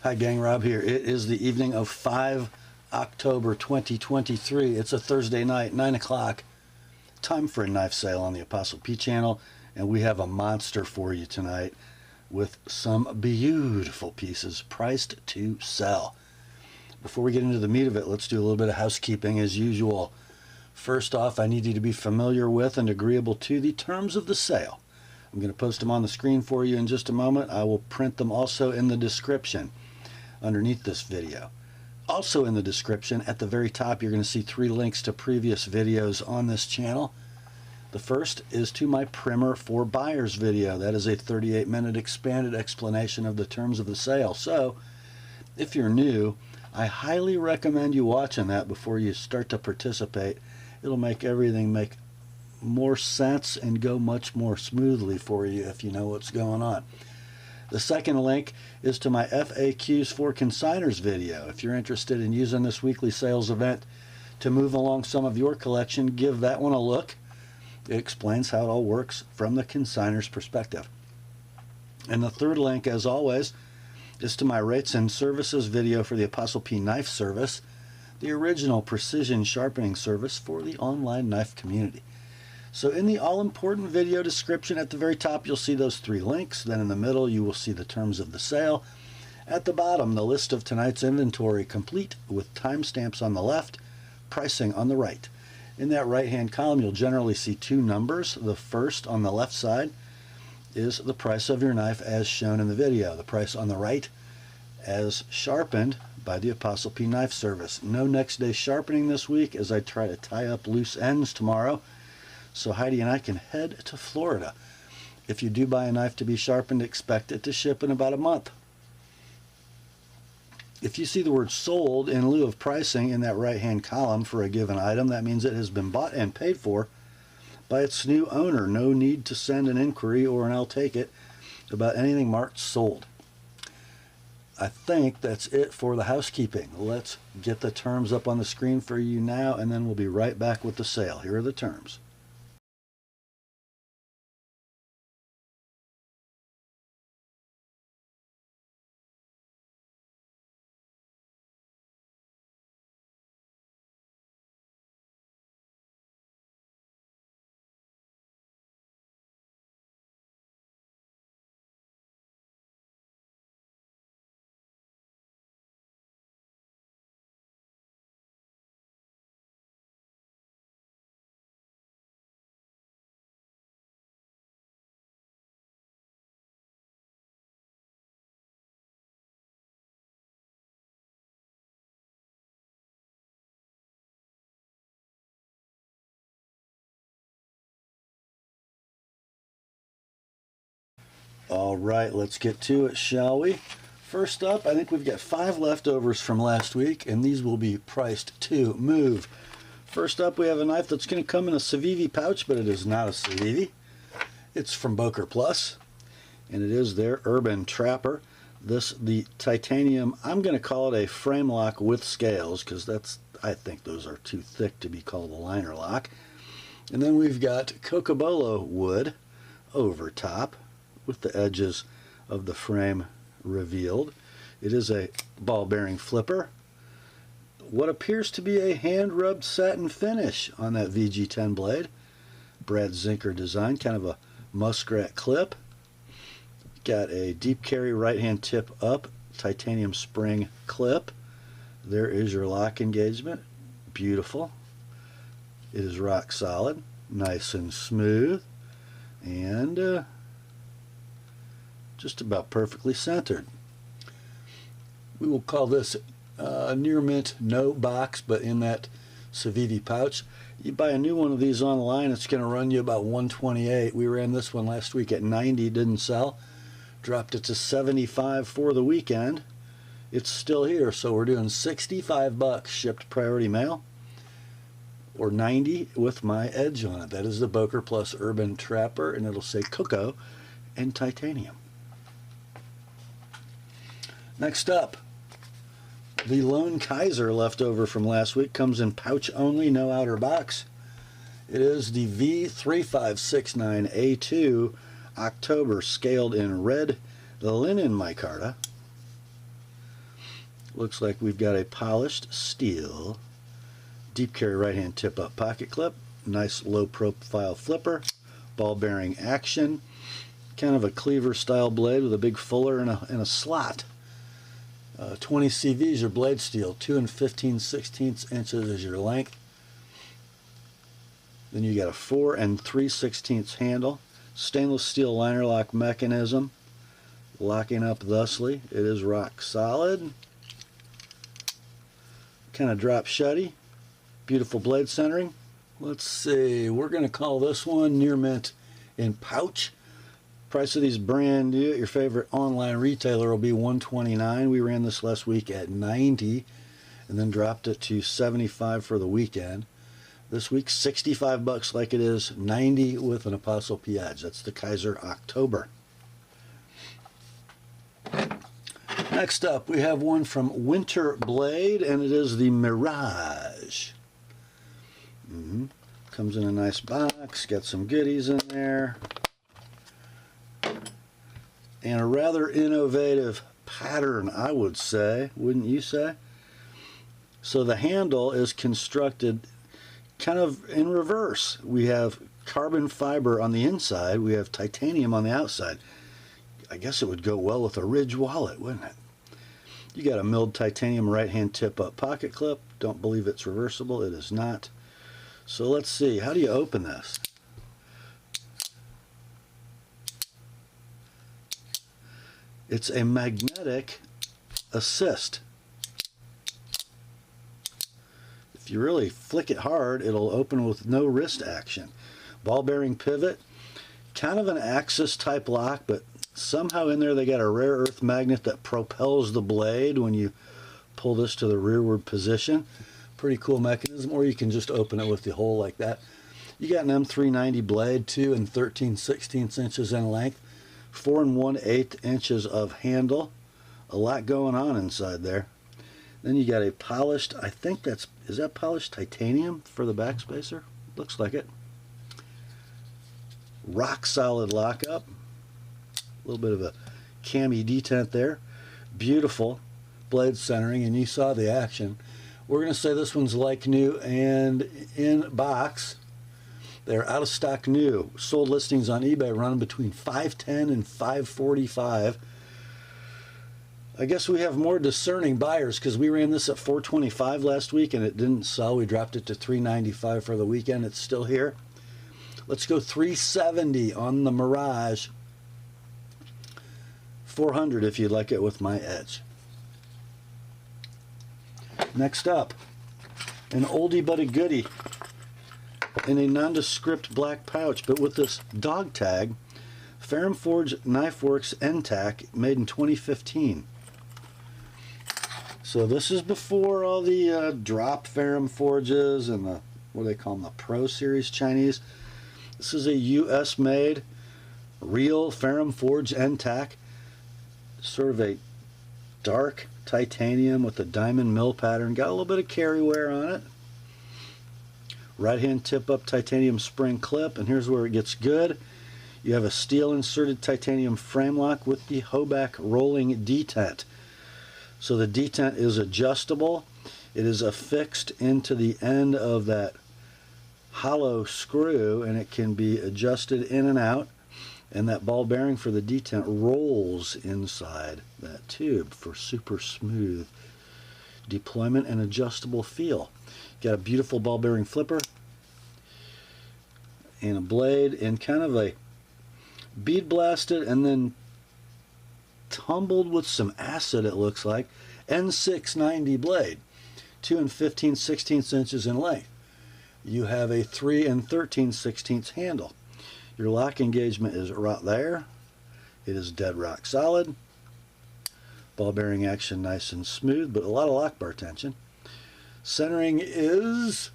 Hi gang, Rob here. It is the evening of 5 October 2023. It's a Thursday night, 9 o'clock. Time for a knife sale on the Apostle P channel, and we have a monster for you tonight with some beautiful pieces priced to sell. Before we get into the meat of it, let's do a little bit of housekeeping as usual. First off, I need you to be familiar with and agreeable to the terms of the sale. I'm going to post them on the screen for you in just a moment. I will print them also in the description underneath this video. Also in the description at the very top, you're going to see 3 links to previous videos on this channel. The first is to my primer for buyers video. That is a 38-minute expanded explanation of the terms of the sale. So if you're new, I highly recommend you watching that before you start to participate. It'll make everything make more sense and go much more smoothly for you if you know what's going on. The second link is to my FAQs for Consignors video. If you're interested in using this weekly sales event to move along some of your collection, give that one a look. It explains how it all works from the consignors perspective. And the third link, as always, is to my rates and services video for the TheApostleP Knife Service, the original precision sharpening service for the online knife community. So in the all-important video description at the very top, you'll see those 3 links. Then in the middle, you will see the terms of the sale. At the bottom, the list of tonight's inventory, complete with timestamps on the left, pricing on the right. In that right-hand column, you'll generally see 2 numbers. The first on the left side is the price of your knife as shown in the video. The price on the right as sharpened by the TheApostleP Knife Service. No next day sharpening this week as I try to tie up loose ends tomorrow, so Heidi and I can head to Florida. If you do buy a knife to be sharpened, expect it to ship in about a month. If you see the word sold in lieu of pricing in that right-hand column for a given item, that means it has been bought and paid for by its new owner. No need to send an inquiry or an I'll take it about anything marked sold. I think that's it for the housekeeping. Let's get the terms up on the screen for you now, and then we'll be right back with the sale. Here are the terms. All right, let's get to it, shall we? First up, I think we've got 5 leftovers from last week, and these will be priced to move. First up, we have a knife that's going to come in a Civivi pouch, but it is not a Civivi. It's from Boker Plus, and it is their Urban Trapper. The titanium, I'm going to call it a frame lock with scales, because I think those are too thick to be called a liner lock. And then we've got Coco wood over top, with the edges of the frame revealed. It is a ball bearing flipper. What appears to be a hand rubbed satin finish on that VG10 blade. Brad Zinker design, kind of a muskrat clip. Got a deep carry right hand tip up titanium spring clip. There is your lock engagement. Beautiful. It is rock solid, nice and smooth, and just about perfectly centered. We will call this near mint no box, but in that Civivi pouch. You buy a new one of these online, it's going to run you about $128. We ran this one last week at $90, didn't sell. Dropped it to $75 for the weekend. It's still here, so we're doing $65 shipped priority mail, or $90 with my edge on it. That is the Boker Plus Urban Trapper, and it'll say Coco and titanium. Next up, the lone Kizer leftover from last week comes in pouch only, no outer box. It is the V3569A2 October, scaled in red linen micarta. Looks like we've got a polished steel deep carry right hand tip up pocket clip, nice low profile flipper, ball bearing action, kind of a cleaver style blade with a big fuller and a slot. 20 CV is your blade steel, 2 15/16 inches is your length. Then you got a 4 3/16 handle, stainless steel liner lock mechanism, locking up thusly. It is rock solid. Kind of drop shutty. Beautiful blade centering. Let's see, we're going to call this one near mint in pouch. Price of these brand new at your favorite online retailer will be $129. We ran this last week at $90 and then dropped it to $75 for the weekend. This week, $65 like it is, $90 with an Apostle P edge. That's the Kizer October. Next up, we have one from Winter Blade, and it is the Mirage. Comes in a nice box, got some goodies in there, and a rather innovative pattern, I would say, wouldn't you say? So the handle is constructed kind of in reverse. We have carbon fiber on the inside, we have titanium on the outside. I guess it would go well with a Ridge wallet, wouldn't it? You got a milled titanium right hand tip up pocket clip. Don't believe it's reversible, it is not. So let's see, how do you open this? It's a magnetic assist. If you really flick it hard, it'll open with no wrist action. Ball bearing pivot, kind of an axis type lock, but somehow in there they got a rare earth magnet that propels the blade when you pull this to the rearward position. Pretty cool mechanism, or you can just open it with the hole like that. You got an M390 blade, 2 13/16 inches in length, 4 1/8 inches of handle. A lot going on inside there. Then you got a polished, I think that's, is that polished titanium for the backspacer? Looks like it. Rock solid lockup. A little bit of a cami detent there. Beautiful blade centering, and you saw the action. We're going to say this one's like new and in box. They're out of stock new. Sold listings on eBay running between $510 and $545. I guess we have more discerning buyers because we ran this at $425 last week and it didn't sell. We dropped it to $395 for the weekend. It's still here. Let's go $370 on the Mirage. $400 if you'd like it with my edge. Next up, an oldie but a goodie in a nondescript black pouch, but with this dog tag, Ferrum Forge Knife Works N-Tac, made in 2015. So this is before all the drop Ferrum Forges and the, what do they call them, the Pro Series Chinese. This is a US made, real Ferrum Forge N-Tac, sort of a dark titanium with a diamond mill pattern. Got a little bit of carry wear on it. Right hand tip up titanium spring clip, and here's where it gets good. You have a steel inserted titanium frame lock with the Hoback rolling detent. So the detent is adjustable. It is affixed into the end of that hollow screw, and it can be adjusted in and out. And that ball bearing for the detent rolls inside that tube for super smooth deployment and adjustable feel. Got a beautiful ball bearing flipper and a blade and kind of a bead blasted and then tumbled with some acid, it looks like, N690 blade, 2 15/16 inches in length. You have a 3 13/16 handle. Your lock engagement is right there. It is dead rock solid. Ball bearing action nice and smooth, but a lot of lock bar tension. Centering is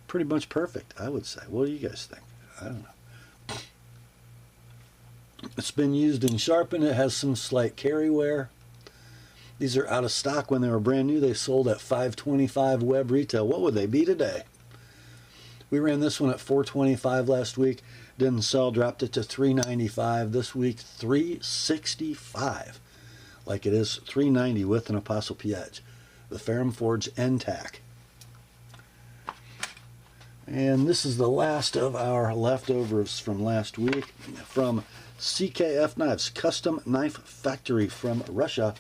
pretty much perfect, I would say. What do you guys think? I don't know. It's been used in sharpen. It has some slight carry wear. These are out of stock. When they were brand new, they sold at $525 web retail. What would they be today? We ran this one at $425 last week. Didn't sell, dropped it to $395. This week, $365. like it is, 390 with an ApostleP edge. The Ferrum Forge N-Tac. And this is the last of our leftovers from last week from CKF Knives, Custom Knife Factory from Russia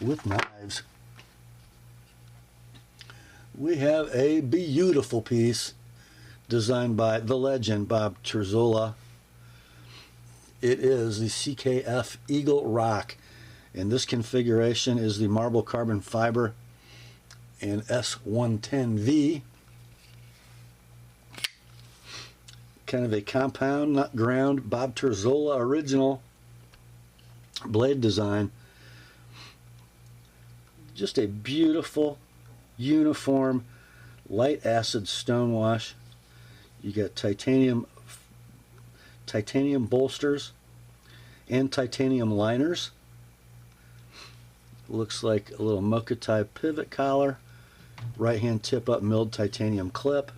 with knives. We have a beautiful piece designed by the legend Bob Terzola. It is the CKF Eagle Rock, and this configuration is the marble carbon fiber and S110V. Kind of a compound, not ground, Bob Terzola original blade design. Just a beautiful, uniform, light acid stonewash. You got titanium bolsters and titanium liners. Looks like a little mocha type pivot collar. Right hand tip up milled titanium clip.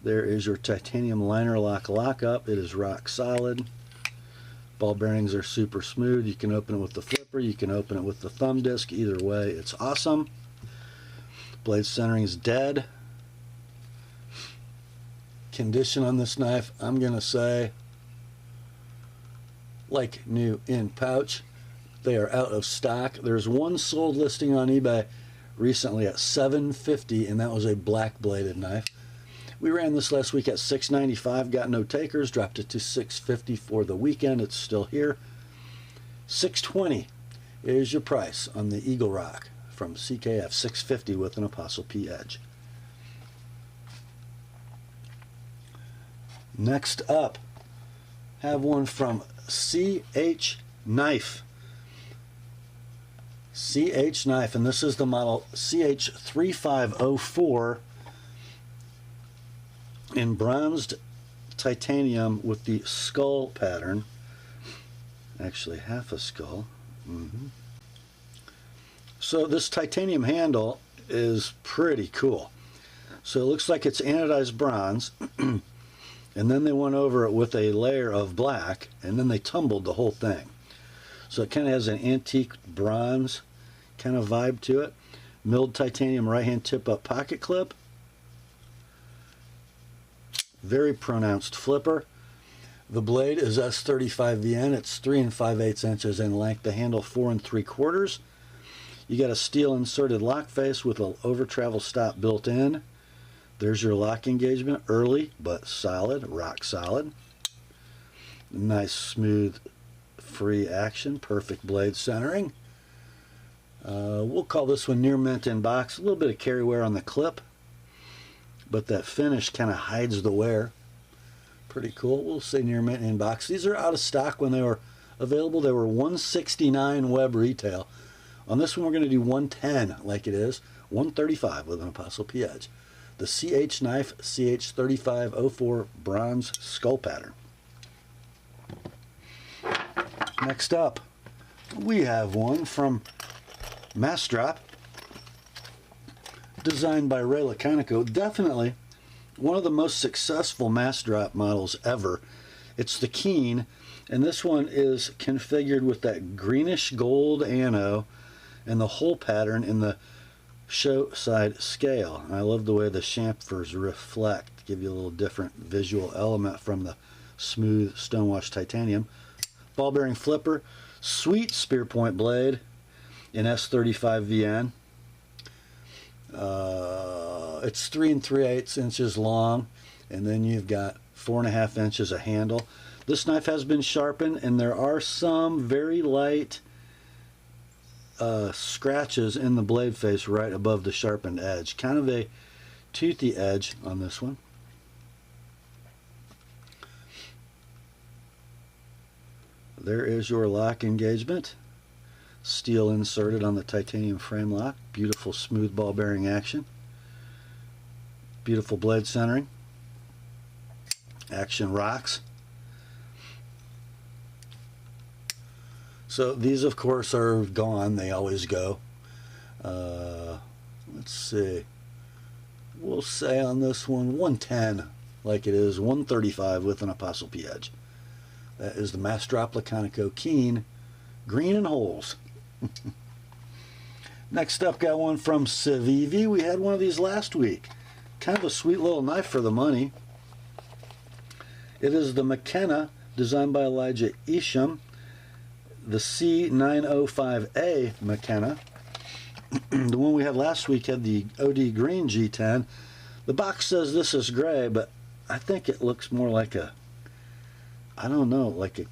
There is your titanium liner lockup. It is rock solid. Ball bearings are super smooth. You can open it with the flipper. You can open it with the thumb disc. Either way, it's awesome. Blade centering is dead. Condition on this knife, I'm going to say, like new in pouch. They are out of stock. There's one sold listing on eBay recently at $750, and that was a black bladed knife. We ran this last week at $695, got no takers, dropped it to $650 for the weekend. It's still here. $620 is your price on the Eagle Rock from CKF, $650 with an ApostleP edge. Next up, have one from CH Knife. CH Knife, and this is the model CH3504 in bronzed titanium with the skull pattern. Actually, half a skull. So this titanium handle is pretty cool. So it looks like it's anodized bronze, and then they went over it with a layer of black, and then they tumbled the whole thing. So it kind of has an antique bronze kind of vibe to it. Milled titanium right-hand tip-up pocket clip. Very pronounced flipper. The blade is S35VN. It's 3 5/8 inches in length. The handle 4 3/4. You got a steel inserted lock face with an over travel stop built in. There's your lock engagement. Early but solid, rock solid. Nice smooth free action. Perfect blade centering. We'll call this one near mint in box. A little bit of carry wear on the clip, but that finish kind of hides the wear. Pretty cool. We'll say near mint in box. These are out of stock when they were available. They were $169 web retail. On this one, we're going to do $110 like it is. $135 with an ApostleP edge. The CH Knife CH3504 bronze skull pattern. Next up, we have one from Massdrop, designed by Ray Laconico. Definitely one of the most successful Massdrop models ever. It's the Keen, and this one is configured with that greenish gold ano and the hole pattern in the show side scale. I love the way the chamfers reflect, give you a little different visual element from the smooth stonewash titanium. Ball bearing flipper, sweet spear point blade in S35VN. It's 3 3/8 inches long, and then you've got 4 1/2 inches of handle. This knife has been sharpened, and there are some very light scratches in the blade face right above the sharpened edge. Kind of a toothy edge on this one. There is your lock engagement. Steel inserted on the titanium frame lock. Beautiful smooth ball bearing action. Beautiful blade centering. Action rocks. So these, of course, are gone. They always go. Let's see. We'll say on this one 110 like it is. 135 with an ApostleP edge. That is the Massdrop Laconico Keen Green and holes. Next up, got one from Civivi. We had one of these last week. Kind of a sweet little knife for the money. It is the McKenna, designed by Elijah Isham, the C905A McKenna. The one we had last week had the OD green G10. The box says this is gray, but I think it looks more like a, I don't know, like a,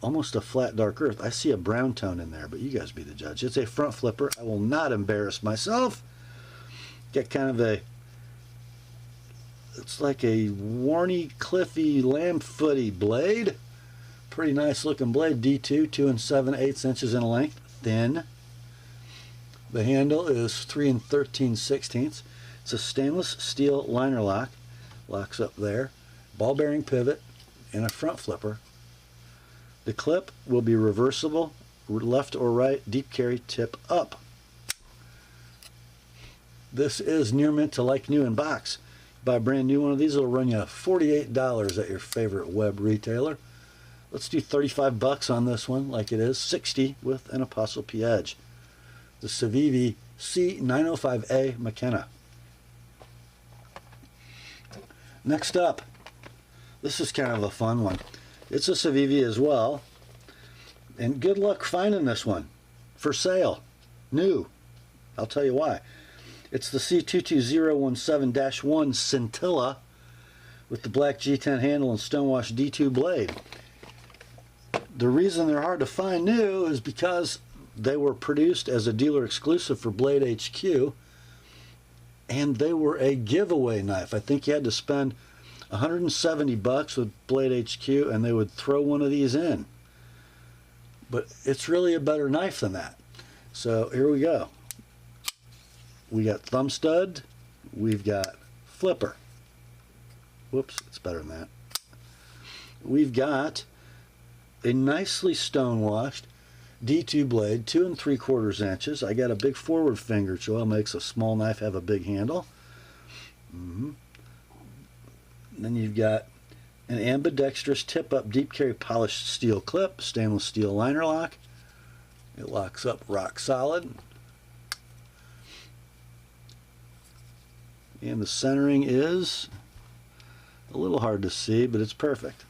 almost a flat dark earth. I see a brown tone in there, but you guys be the judge. It's a front flipper. I will not embarrass myself. Get kind of a, it's like a Warny, cliffy, lamb-footy blade. Pretty nice looking blade. D2, 2 7/8 inches in length. Thin. The handle is 3 13/16. It's a stainless steel liner lock. Locks up there. Ball bearing pivot and a front flipper. The clip will be reversible, left or right, deep carry, tip up. This is near mint to like new in box. Buy a brand new one of these, it'll run you $48 at your favorite web retailer. Let's do 35 bucks on this one, like it is, 60 with an ApostleP edge. The Civivi C905A McKenna. Next up, this is kind of a fun one. It's a Civivi as well, and good luck finding this one. For sale, new. I'll tell you why. It's the C22017-1 Scintilla with the black G10 handle and stonewash D2 blade. The reason they're hard to find new is because they were produced as a dealer exclusive for Blade HQ, and they were a giveaway knife. I think you had to spend 170 bucks with Blade HQ and they would throw one of these in. But it's really a better knife than that. So here we go. We got thumb stud, we've got flipper. Whoops, it's better than that. We've got a nicely stonewashed D2 blade, 2 3/4 inches. I got a big forward finger choil, makes a small knife have a big handle. Then you've got an ambidextrous tip-up deep carry polished steel clip, stainless steel liner lock. It locks up rock solid. And the centering is a little hard to see, but it's perfect.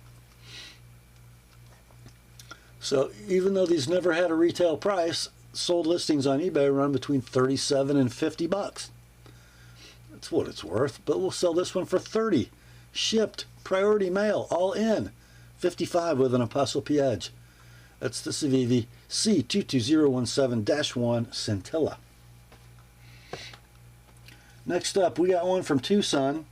So even though these never had a retail price, sold listings on eBay run between 37 and 50 bucks. That's what it's worth, but we'll sell this one for 30. Shipped, priority mail, all in. 55 with an ApostleP edge. That's the Civivi C22017-1 Scintilla. Next up, we got one from Tucson.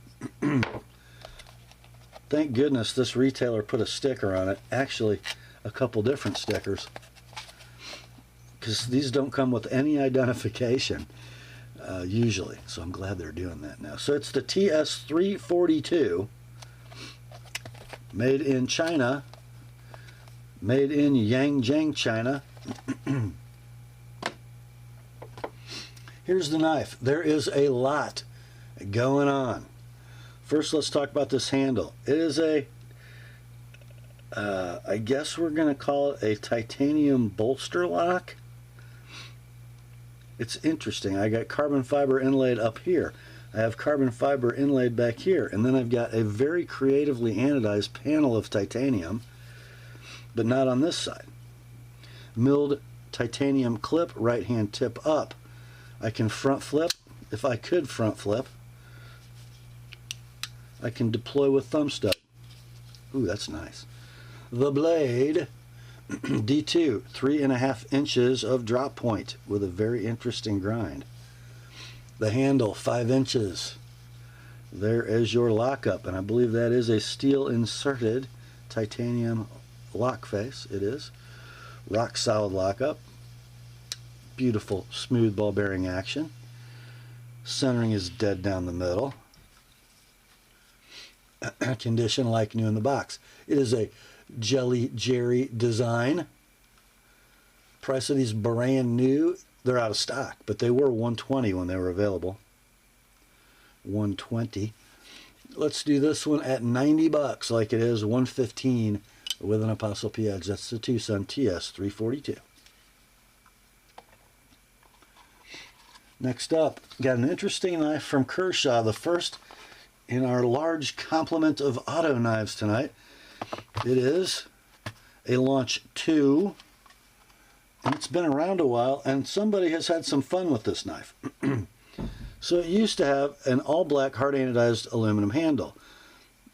Thank goodness this retailer put a sticker on it. Actually, a couple different stickers, because these don't come with any identification usually. So I'm glad they're doing that now. So it's the TS342, made in China, made in Yangjiang, China. Here's the knife. There is a lot going on. First, let's talk about this handle. It is a, I guess we're going to call it a titanium bolster lock. It's interesting. I got carbon fiber inlaid up here. I have carbon fiber inlaid back here. And then I've got a very creatively anodized panel of titanium, but not on this side. Milled titanium clip, right hand tip up. I can front flip. If I could front flip, I can deploy with thumb stud. Ooh, that's nice. The blade, D2, 3.5 inches of drop point with a very interesting grind. The handle, 5 inches. There is your lockup, and I believe that is a steel inserted titanium lock face. It is. Rock solid lockup. Beautiful smooth ball bearing action. Centering is dead down the middle. Condition like new in the box. It is a Jelly Jerry design. Price of these brand new. They're out of stock, but they were $120 when they were available. $120. Let's do this one at 90 bucks, like it is $115 with an Apostle P edge. That's the Sun TS342. Next up, got an interesting knife from Kershaw, the first in our large complement of auto knives tonight. It is a Launch 2, and it's been around a while, and somebody has had some fun with this knife. So it used to have an all-black hard anodized aluminum handle.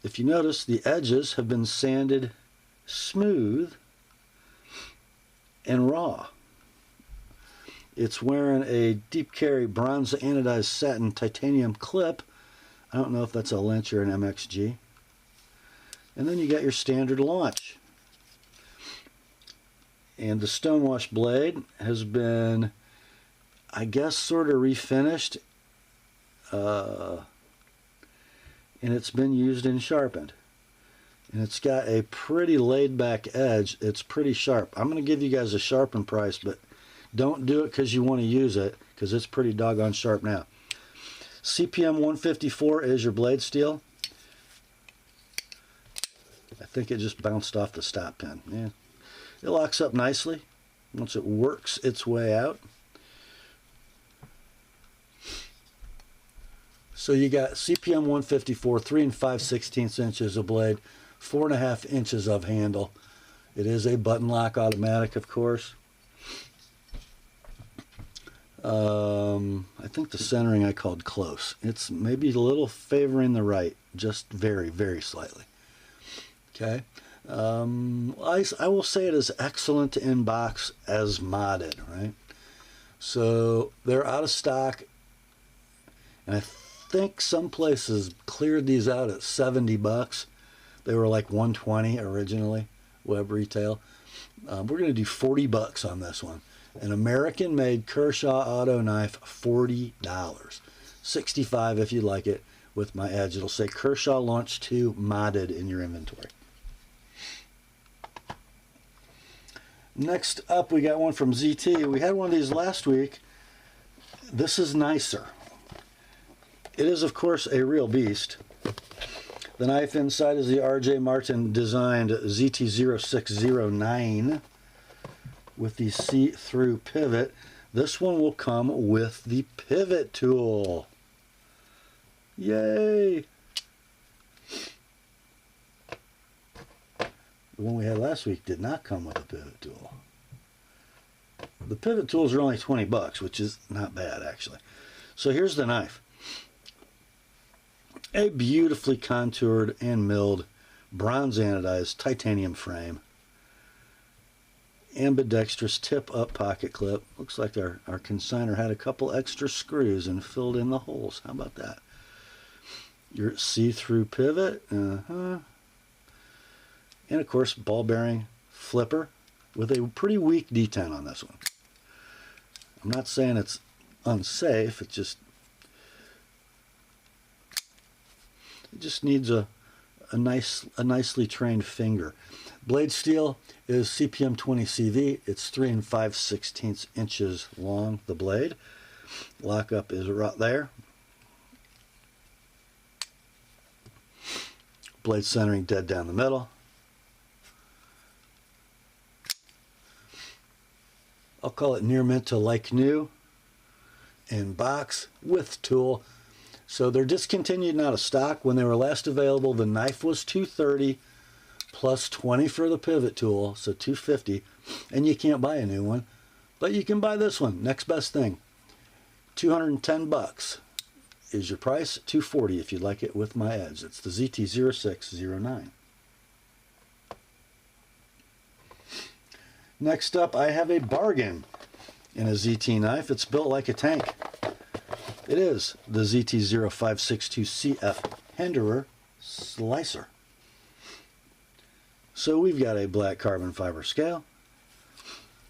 If you notice, the edges have been sanded smooth and raw. It's wearing a deep carry bronze anodized satin titanium clip. I don't know if that's a Lynch or an MXG. And then you got your standard launch. And the stonewash blade has been, I guess, sort of refinished. And it's been used and sharpened. And it's got a pretty laid back edge. It's pretty sharp. I'm going to give you guys a sharpen price, but don't do it because you want to use it, because it's pretty doggone sharp now. CPM 154 is your blade steel. I think it just bounced off the stop pin. Yeah, it locks up nicely once it works its way out. So you got CPM 154, 3 5/16 inches of blade, 4.5 inches of handle. It is a button lock automatic, of course. I think the centering I called close. It's maybe a little favoring the right, just very, very slightly. Okay. I will say it is excellent to inbox as modded, right? So they're out of stock, and I think some places cleared these out at $70. They were like $120 originally, web retail. We're going to do $40 on this one. An American-made Kershaw auto knife, $40. $65 if you like it with my edge. It'll say Kershaw Launch 2 modded in your inventory. Next up, we got one from ZT. We had one of these last week. This is nicer. It is, of course, a real beast. The knife inside is the R.J. Martin designed ZT0609 with the see-through pivot. This one will come with the pivot tool. Yay! The one we had last week did not come with a pivot tool. The pivot tools are only $20, which is not bad, actually. So here's the knife. A beautifully contoured and milled bronze anodized titanium frame. Ambidextrous tip-up pocket clip. Looks like our consignor had a couple extra screws and filled in the holes. How about that? Your see-through pivot. And of course, ball bearing flipper with a pretty weak detent on this one. I'm not saying it's unsafe. It just needs a nicely trained finger. Blade steel is CPM 20 CV. It's 3 5/16 inches long, the blade. Lockup is right there. Blade centering dead down the middle. I'll call it near mint to like new. In box with tool. So they're discontinued and out of stock. When they were last available, the knife was $230 plus $20 for the pivot tool, so $250. And you can't buy a new one, but you can buy this one. Next best thing, $210 is your price. $240 if you'd like it with my edge. It's the ZT0609. Next up, I have a bargain in a ZT knife. It's built like a tank. It is the ZT0562CF Hinderer Slicer. So we've got a black carbon fiber scale.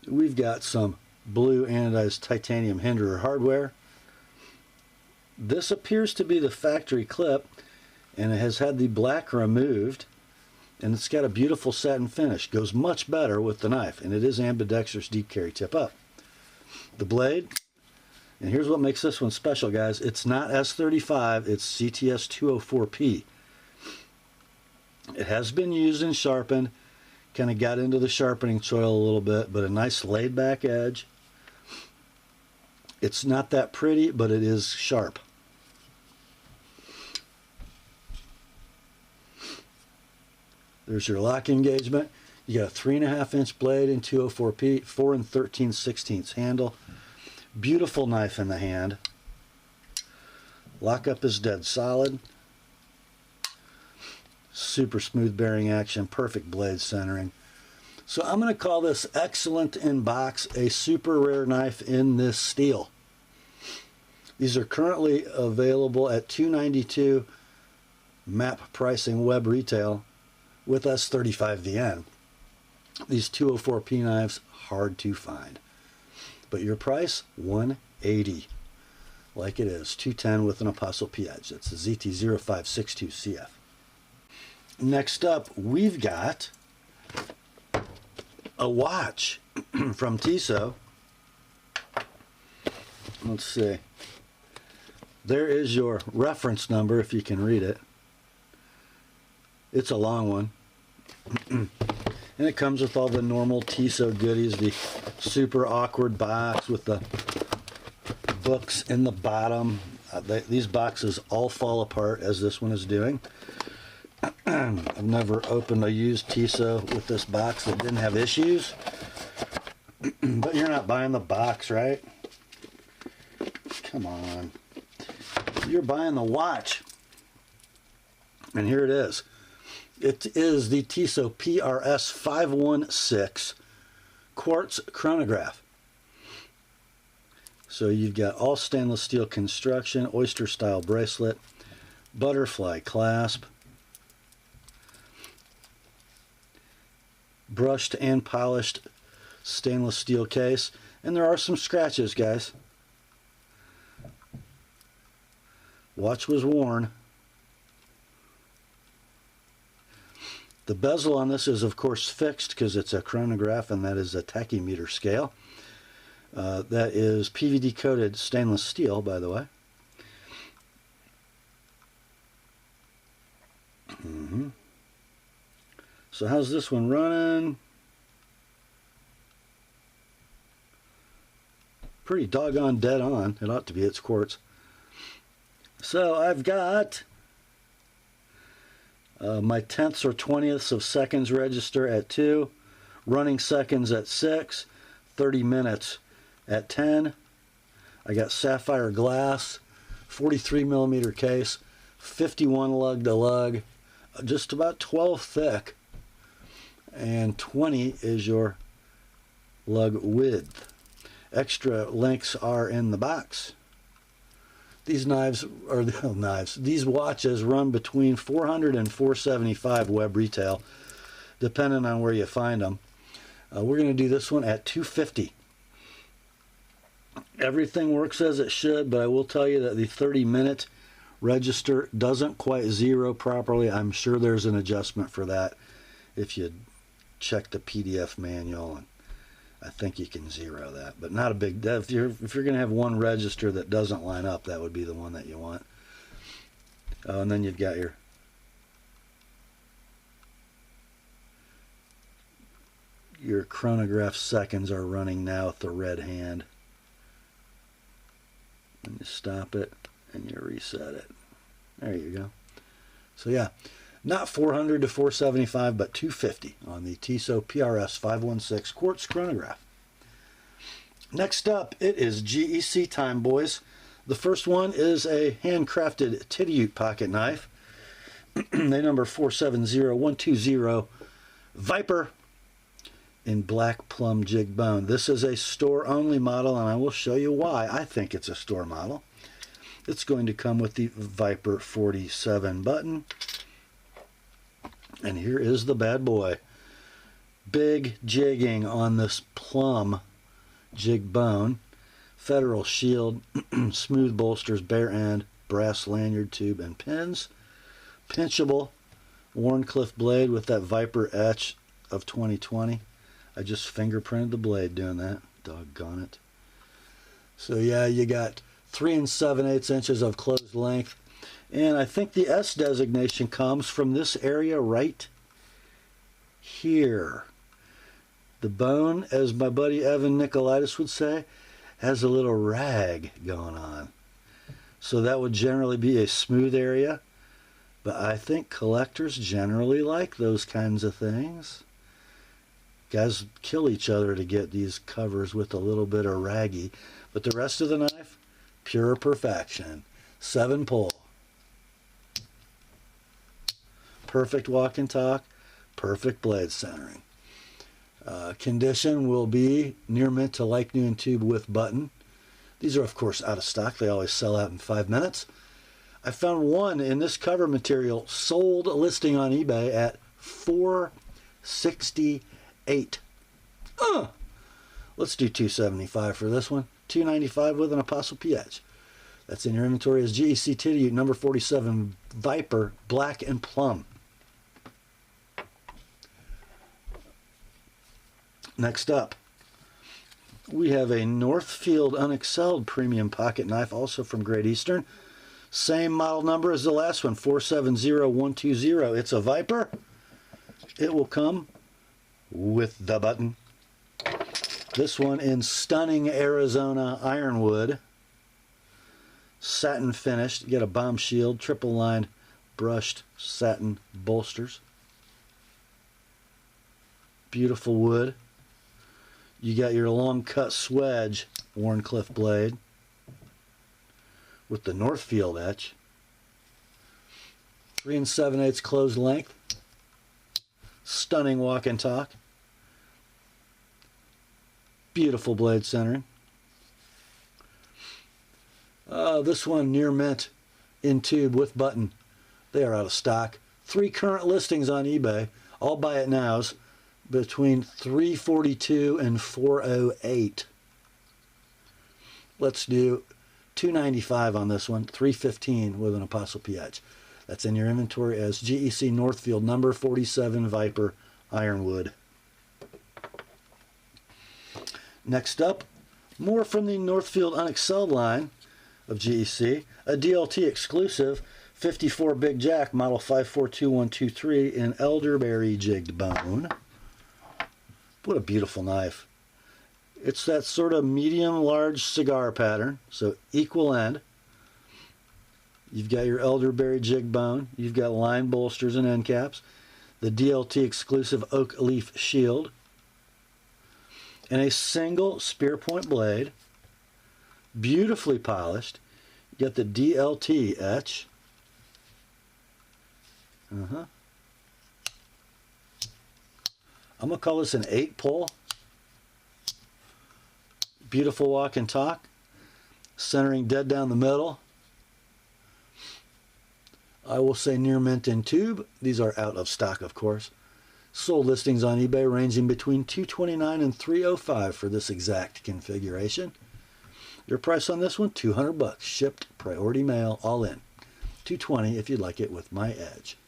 We've got some blue anodized titanium Hinderer hardware. This appears to be the factory clip, and it has had the black removed, and it's got a beautiful satin finish. Goes much better with the knife, and it is ambidextrous deep carry tip up. The blade. And here's what makes this one special, guys. It's not S35, it's CTS204P. It has been used and sharpened. Kind of got into the sharpening soil a little bit, but a nice laid back edge. It's not that pretty, but it is sharp. There's your lock engagement. You got a 3.5-inch blade in 204P, 4 13/16 handle. Beautiful knife in the hand. Lockup is dead solid. Super smooth bearing action, perfect blade centering. So I'm going to call this excellent in box, a super rare knife in this steel. These are currently available at $292 MAP pricing web retail with S35VN. These 204P knives, hard to find. But your price, $180. Like it is, $210 with an Apostle P edge. That's the ZT0562CF. Next up, we've got a watch from Tissot. Let's see. There is your reference number if you can read it. It's a long one. And it comes with all the normal Tissot goodies, the super awkward box with the books in the bottom. These boxes all fall apart as this one is doing. I've never opened a used Tissot with this box that didn't have issues. But you're not buying the box, right? Come on. You're buying the watch. And here it is. It is the Tissot PRS 516 Quartz Chronograph. So you've got all stainless steel construction, oyster style bracelet, butterfly clasp, brushed and polished stainless steel case, and there are some scratches, guys. Watch was worn. The bezel on this is of course fixed because it's a chronograph, and that is a tachymeter scale. That is PVD coated stainless steel, by the way. So how's this one running? Pretty doggone dead on. It ought to be. It's quartz. So I've got my tenths or 20ths of seconds register at 2, running seconds at 6, 30 minutes at 10. I got sapphire glass, 43mm case, 51 lug to lug, just about 12 thick, and 20 is your lug width. Extra links are in the box. These knives, or these watches run between $400 and $475 web retail, depending on where you find them. We're going to do this one at $250. Everything works as it should, but I will tell you that the 30-minute register doesn't quite zero properly. I'm sure there's an adjustment for that if you check the PDF manual, and I think you can zero that, but not a big. If you're going to have one register that doesn't line up, that would be the one that you want. And then you've got your chronograph seconds are running now with the red hand. And you stop it and you reset it. There you go. So yeah, not 400 to 475, but 250 on the Tissot PRS 516 Quartz Chronograph. Next up, it is GEC time, boys. The first one is a handcrafted Tidioute pocket knife. They number 470120 Viper in black plum jig bone. This is a store-only model, and I will show you why I think it's a store model. It's going to come with the Viper 47 button. And here is the bad boy. Big jigging on this plum jig bone. Federal shield, smooth bolsters, bare end, brass lanyard tube, and pins. Pinchable Warncliffe blade with that Viper etch of 2020. I just fingerprinted the blade doing that. Doggone it. So yeah, you got 3 7/8 inches of closed length. And I think the S designation comes from this area right here. The bone, as my buddy Evan Nicolaitis would say, has a little rag going on. So that would generally be a smooth area. But I think collectors generally like those kinds of things. Guys kill each other to get these covers with a little bit of raggy. But the rest of the knife, pure perfection. 7 pull. Perfect walk and talk. Perfect blade centering. Condition will be near mint to like new in tube with button. These are of course out of stock. They always sell out in 5 minutes. I found one in this cover material sold listing on eBay at $468. Let's do $275 for this one. $295 with an ApostleP edge. That's in your inventory as GEC Tidioute number 47 Viper Black and Plum. Next up, we have a Northfield unexcelled premium pocket knife, also from Great Eastern. Same model number as the last one, 470120. It's a Viper. It will come with the button. This one in stunning Arizona Ironwood. Satin finished. You get a bomb shield, triple lined brushed satin bolsters. Beautiful wood. You got your long cut swedge Warncliffe blade with the Northfield etch. 3 7/8 closed length. Stunning walk and talk. Beautiful blade centering. This one near mint in tube with button. They are out of stock. 3 current listings on eBay. All buy it nows between $342 and $408. Let's do $295 on this one. $315 with an ApostleP edge. That's in your inventory as GEC Northfield number 47 Viper Ironwood. Next up, more from the Northfield Unexcelled line of GEC, a DLT exclusive 54 Big Jack model 542123 in elderberry jigged bone. What a beautiful knife. It's that sort of medium large cigar pattern, so equal end. You've got your elderberry jig bone, you've got line bolsters and end caps, the DLT exclusive oak leaf shield, and a single spear point blade, beautifully polished. You got the DLT etch. I'm going to call this an 8 pull. Beautiful walk and talk. Centering dead down the middle. I will say near mint in tube. These are out of stock, of course. Sold listings on eBay ranging between $229 and $305 for this exact configuration. Your price on this one, $200. Shipped, priority mail, all in. $220 if you'd like it with my edge.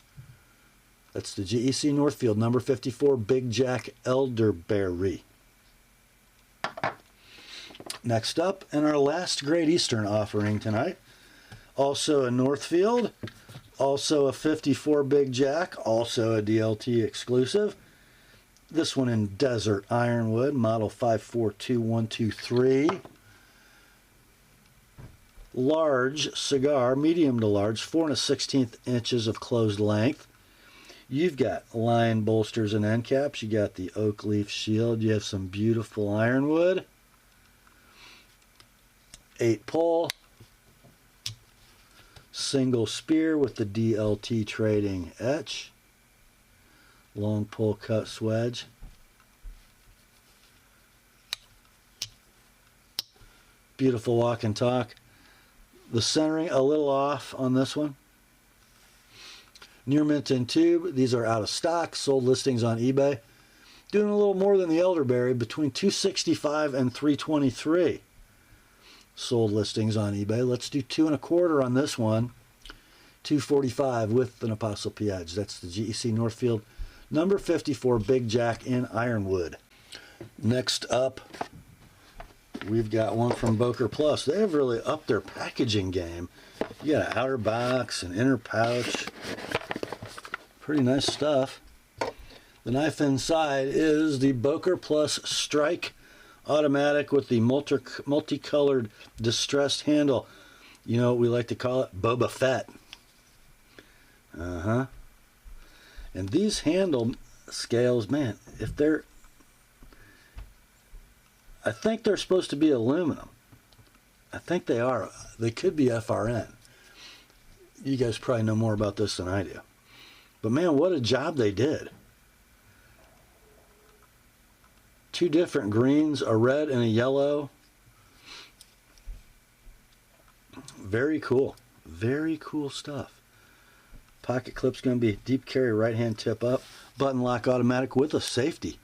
That's the GEC Northfield number 54 Big Jack Elderberry. Next up, and our last Great Eastern offering tonight, also a Northfield, also a 54 Big Jack, also a DLT exclusive. This one in Desert Ironwood, model 542123. Large cigar, medium to large, 4 1/16 inches of closed length. You've got line bolsters and end caps. You got the oak leaf shield. You have some beautiful ironwood. 8 pull. Single spear with the DLT trading etch. Long pull cut swedge. Beautiful walk and talk. The centering a little off on this one. Near mint in tube. These are out of stock. Sold listings on eBay. Doing a little more than the elderberry, between $265 and $323. Sold listings on eBay. Let's do 2 1/4 on this one. $245 with an ApostleP edge. That's the GEC Northfield number 54 Big Jack in Ironwood. Next up, we've got one from Boker Plus. They have really upped their packaging game. You got an outer box, an inner pouch. Pretty nice stuff. The knife inside is the Boker Plus Strike automatic with the multicolored distressed handle. You know what we like to call it? Boba Fett. And these handle scales, man, if they're... I think they're supposed to be aluminum. I think they are. They could be FRN. You guys probably know more about this than I do. But man, what a job they did. Two different greens, a red and a yellow. Very cool. Very cool stuff. Pocket clip's going to be deep carry, right hand tip up. Button lock automatic with a safety.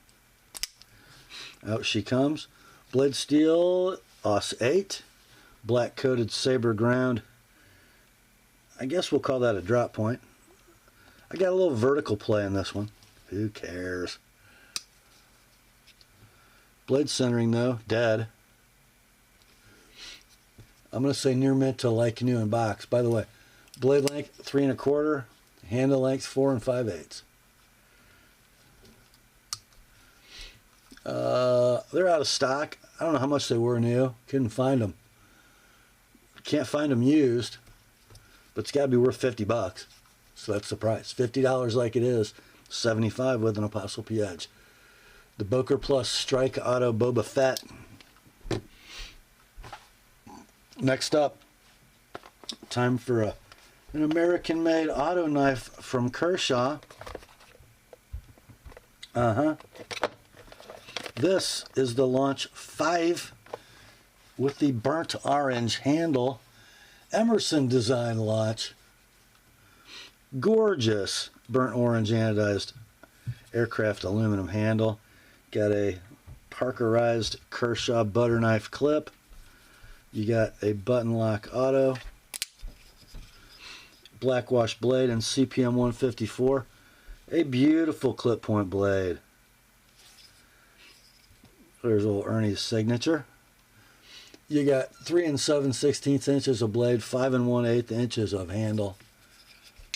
Out she comes. Blade steel, AUS 8. Black coated saber ground. I guess we'll call that a drop point. I got a little vertical play in this one. Who cares? Blade centering though, dead. I'm going to say near mint to like new in box. By the way, blade length 3 1/4, handle length 4 5/8. They're out of stock. I don't know how much they were new. Couldn't find them. Can't find them used, but it's got to be worth 50 bucks. So that's the price. $50 like it is, $75 with an Apostle P edge. The Boker Plus Strike Auto Boba Fett. Next up, time for an American-made auto knife from Kershaw. This is the Launch 5 with the burnt orange handle. Emerson design launch. Gorgeous burnt orange anodized aircraft aluminum handle. Got a Parkerized Kershaw butter knife clip. You got a button lock auto. Black wash blade and CPM 154. A beautiful clip point blade. There's old Ernie's signature. You got 3 7/16 inches of blade, 5 1/8 inches of handle.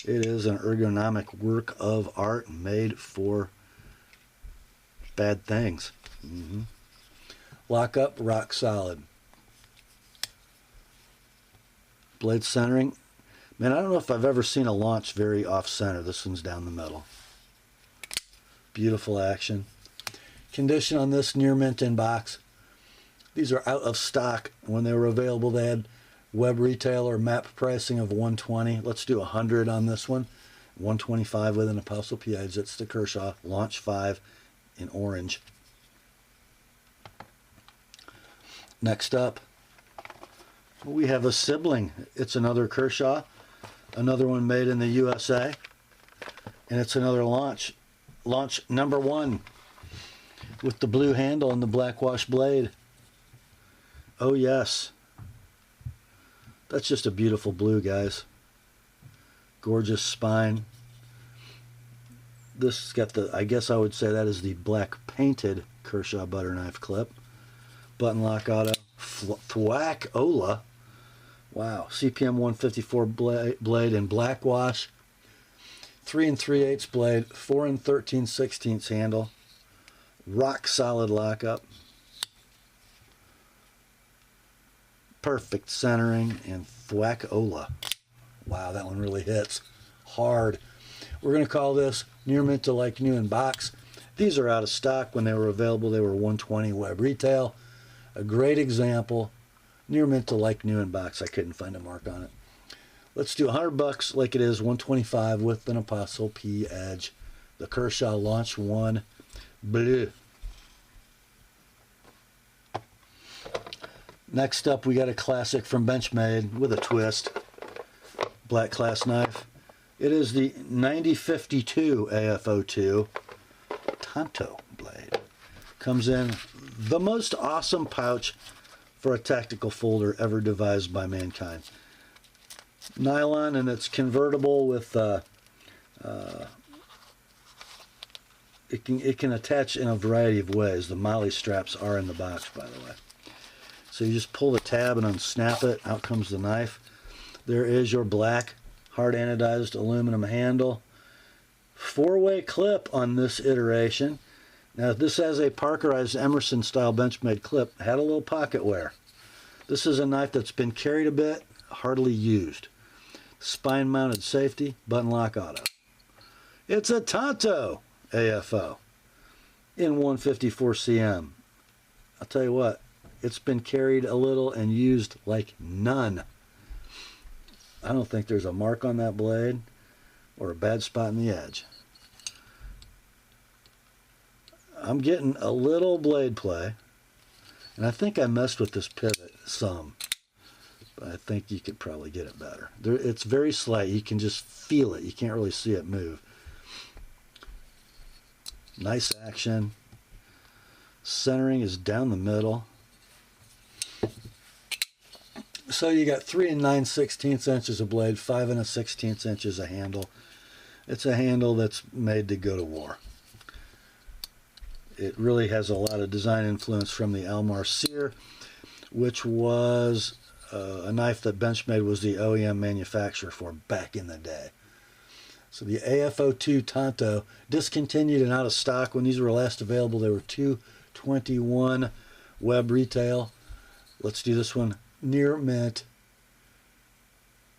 It is an ergonomic work of art made for bad things. Lock up, rock solid. Blade centering. Man, I don't know if I've ever seen a launch very off-center. This one's down the middle. Beautiful action. Condition on this near mint in box. These are out of stock. When they were available, they had web retail or map pricing of $120. Let's do $100 on this one. $125 with an Apostle P edge. It's the Kershaw Launch 5 in orange. Next up, we have a sibling. It's another Kershaw, another one made in the USA, and it's another launch number 1 with the blue handle and the black wash blade. Oh yes, that's just a beautiful blue, guys. Gorgeous spine. This has got the, I guess I would say that is the black painted Kershaw butter knife clip. Button lock auto. Thwack Ola. Wow. CPM 154 blade in black wash. 3 3/8 blade. 4 13/16 handle. Rock solid lockup. Perfect centering and thwack Ola. Wow, that one really hits hard. We're going to call this near mint to like new in box. These are out of stock. When they were available, they were $120 web retail. A great example. Near mint to like new in box. I couldn't find a mark on it. Let's do $100 like it is, $125 with an Apostle P edge. The Kershaw Launch 1 blue. Next up, we got a classic from Benchmade with a twist. Black class knife. It is the 9052 AFO2 Tonto blade. Comes in the most awesome pouch for a tactical folder ever devised by mankind. Nylon, and it's convertible with it can attach in a variety of ways. The molly straps are in the box, by the way. So you just pull the tab and unsnap it. Out comes the knife. There is your black hard anodized aluminum handle. 4-way clip on this iteration. Now this has a Parkerized Emerson style Benchmade clip, had a little pocket wear. This is a knife that's been carried a bit, hardly used. Spine mounted safety, button lock auto. It's a Tonto AFO in 154 cm. I'll tell you what, it's been carried a little and used like none. I don't think there's a mark on that blade or a bad spot in the edge. I'm getting a little blade play, and I think I messed with this pivot some, but I think you could probably get it better. It's very slight. You can just feel it. You can't really see it move. Nice action. Centering is down the middle. So you got 3 9/16 inches of blade, 5 1/16 inches of handle. It's a handle that's made to go to war. It really has a lot of design influence from the Almar Sear, which was a knife that Benchmade was the OEM manufacturer for back in the day. So the AFO2 Tonto, discontinued and out of stock. When these were last available, they were $221 web retail. Let's do this one near mint,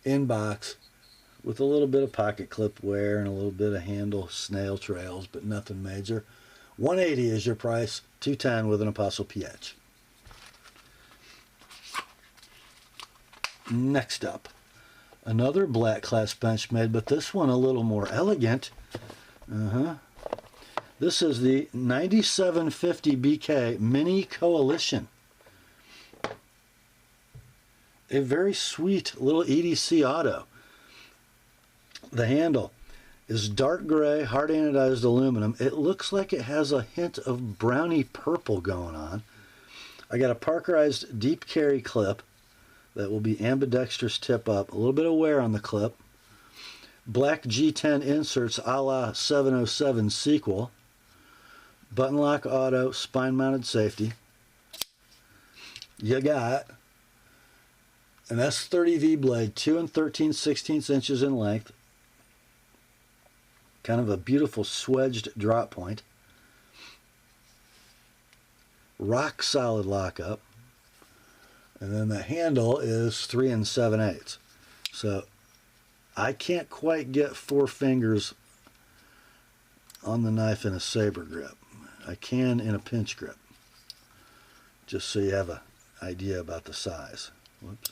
in box, with a little bit of pocket clip wear and a little bit of handle snail trails, but nothing major. $180 is your price, $210 with an Apostle PH. Next up, another black class Benchmade, but this one a little more elegant. This is the 9750 BK Mini Coalition. A very sweet little EDC auto. The handle is dark gray, hard anodized aluminum. It looks like it has a hint of browny purple going on. I got a Parkerized deep carry clip that will be ambidextrous tip up. A little bit of wear on the clip. Black G10 inserts a la 707 sequel. Button lock auto, spine mounted safety. You got an S30V blade, 2 13/16 inches in length. Kind of a beautiful swedged drop point. Rock solid lockup. And then the handle is 3 7/8. So I can't quite get 4 fingers on the knife in a saber grip. I can in a pinch grip. Just so you have an idea about the size. Whoops.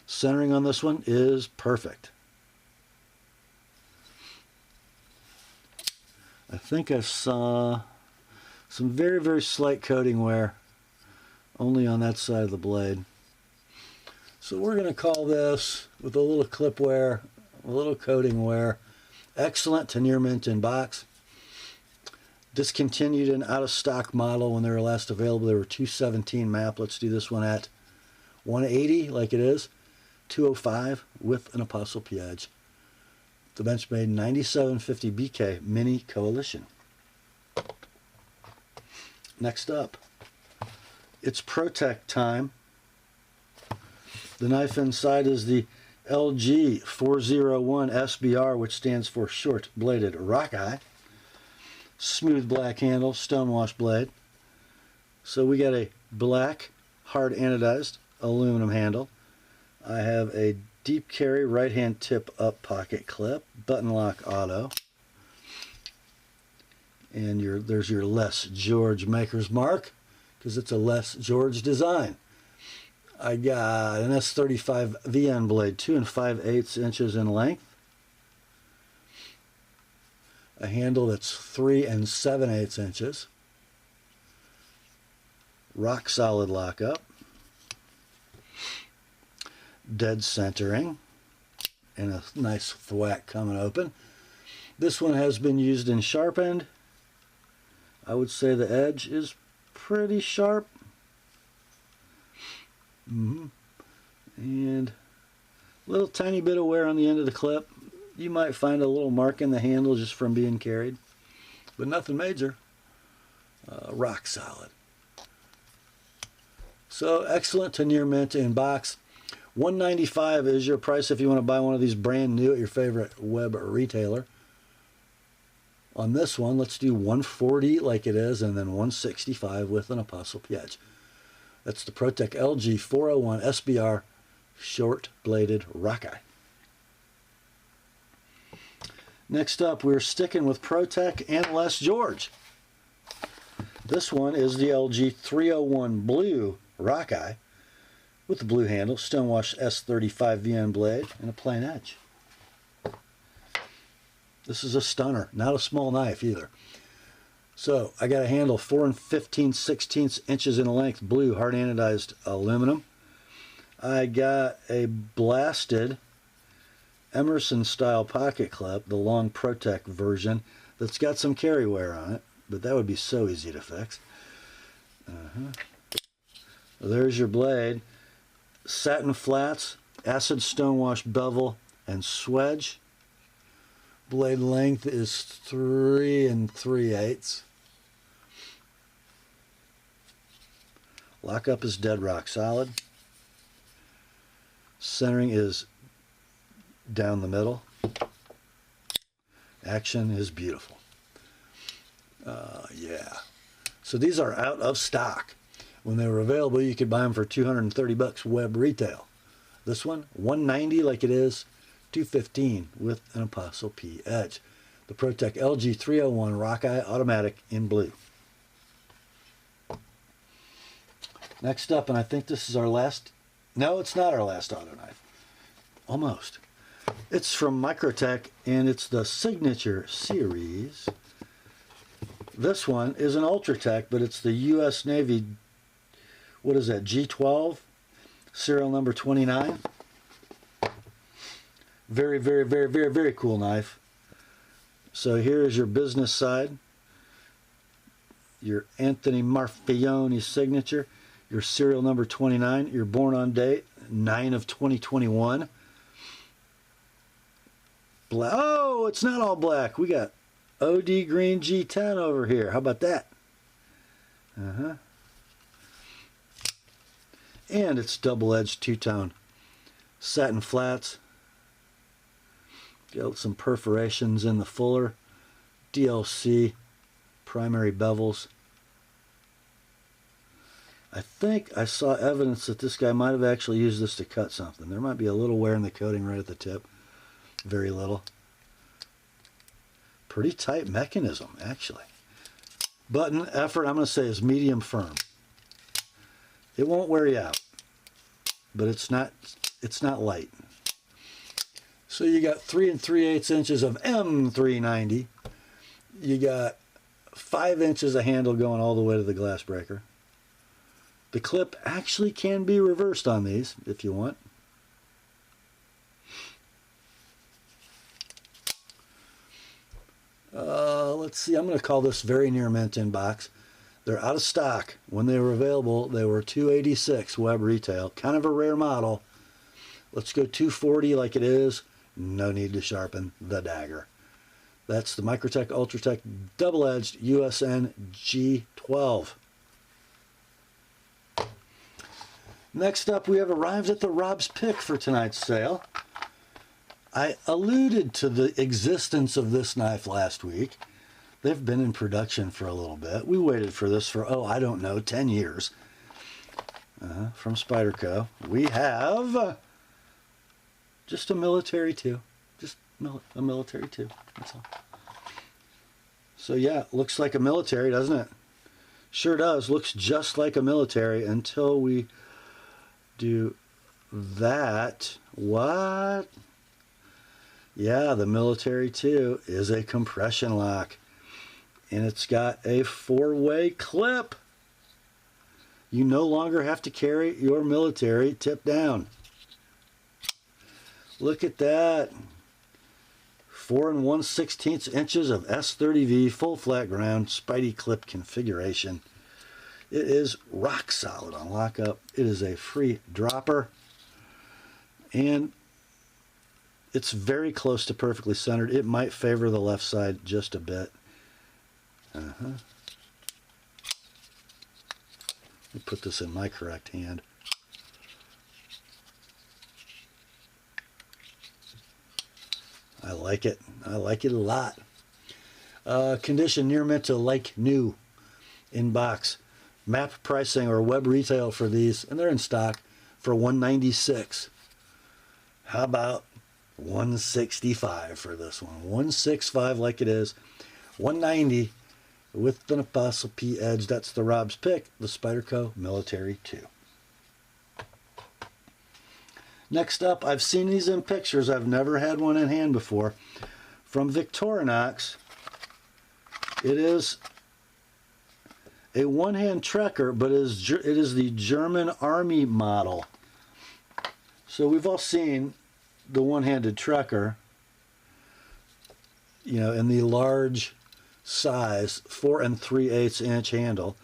Centering on this one is perfect. I think I saw some very, very slight coating wear only on that side of the blade. So we're going to call this, with a little clip wear, a little coating wear, excellent to near mint in box. Discontinued and out of stock model when they were last available. They were $217 map. Let's do this one at $180 like it is. $205 with an Apostle P edge. The Benchmade 9750 BK Mini Coalition. Next up, it's Protect time. The knife inside is the LG 401 SBR, which stands for Short Bladed Rockeye. Smooth black handle, stonewash blade. So we got a black, hard anodized aluminum handle. I have a deep carry right hand tip up pocket clip, button lock auto. And there's your Les George maker's mark, because it's a Les George design. I got an S35 VN blade, 2 5/8 inches in length. A handle that's 3 7/8 inches. Rock solid lockup. Dead centering. And a nice thwack coming open. This one has been used and sharpened. I would say the edge is pretty sharp. And a little tiny bit of wear on the end of the clip. You might find a little mark in the handle just from being carried, but nothing major. Rock solid. So excellent to near mint in box. $195 is your price if you want to buy one of these brand new at your favorite web retailer. On this one, let's do $140 like it is, and then $165 with an ApostleP edge. That's the ProTech LG 401 SBR short-bladed rockeye. Next up, we're sticking with ProTech and Les George. This one is the LG 301 blue rockeye with the blue handle, stonewash S35 VN blade, and a plain edge. This is a stunner, not a small knife either. So I got a handle 4 15/16 inches in length, blue hard anodized aluminum. I got a blasted Emerson style pocket clip, the long ProTech version, that's got some carry wear on it, but that would be so easy to fix. There's your blade. Satin flats, acid stonewash bevel, and swedge. Blade length is 3 3/8. Lockup is dead rock solid. Centering is down the middle. Action is beautiful. Yeah. So these are out of stock. When they were available, you could buy them for $230 web retail. This one, $190 like it is, $215 with an ApostleP edge. The ProTech LG 301 Rockeye Automatic in blue. Next up, and I think this is our last, no, it's not our last auto knife. Almost. It's from Microtech, and it's the Signature Series. This one is an Ultratech, but it's the U.S. Navy, what is that, G12, serial number 29. Very, very, very, very, very cool knife. So here is your business side, your Anthony Marfione signature, your serial number 29, your born on date, 9 of 2021. Oh, it's not all black. We got OD green G10 over here. How about that? And it's double-edged two-tone satin flats. Got some perforations in the fuller. DLC primary bevels. I think I saw evidence that this guy might have actually used this to cut something. There might be a little wear in the coating right at the tip. Very little. Pretty tight mechanism, actually. Button effort, I'm going to say, is medium firm. It won't wear you out, but it's not light. So you got 3 3/8 inches of M390. You got 5 inches of handle going all the way to the glass breaker. The clip actually can be reversed on these if you want. Let's see, I'm going to call this very near mint in box. They're out of stock. When they were available, they were $286 web retail. Kind of a rare model. Let's go $240 like it is. No need to sharpen the dagger. That's the Microtech Ultratech double-edged USN-GXII. Next up, we have arrived at the Rob's Pick for tonight's sale. I alluded to the existence of this knife last week. They've been in production for a little bit. We waited for this for, I don't know, 10 years. From Spyderco. We have just a military 2. Just a military 2. That's all. So yeah, looks like a military, doesn't it? Sure does. Looks just like a military until we do that. What? Yeah, the military 2 is a compression lock. And it's got a 4-way clip. You no longer have to carry your military tip down. Look at that. 4 1/16 inches of S30V full flat ground Spidey clip configuration. It is rock solid on lockup. It is a free dropper. And it's very close to perfectly centered. It might favor the left side just a bit. Let me put this in my correct hand. I like it. I like it a lot. Condition near mint to like new in box. Map pricing or web retail for these, and they're in stock for $196. How about $165 for this one? $165 like it is. $190 with an Apostle P edge. That's the Rob's pick, the Spyderco Military 2. Next up, I've seen these in pictures. I've never had one in hand before. From Victorinox, it is a one-hand trekker, but it is the German Army model. So we've all seen the one-handed trekker, you know, in the large size 4 3/8 inch handle.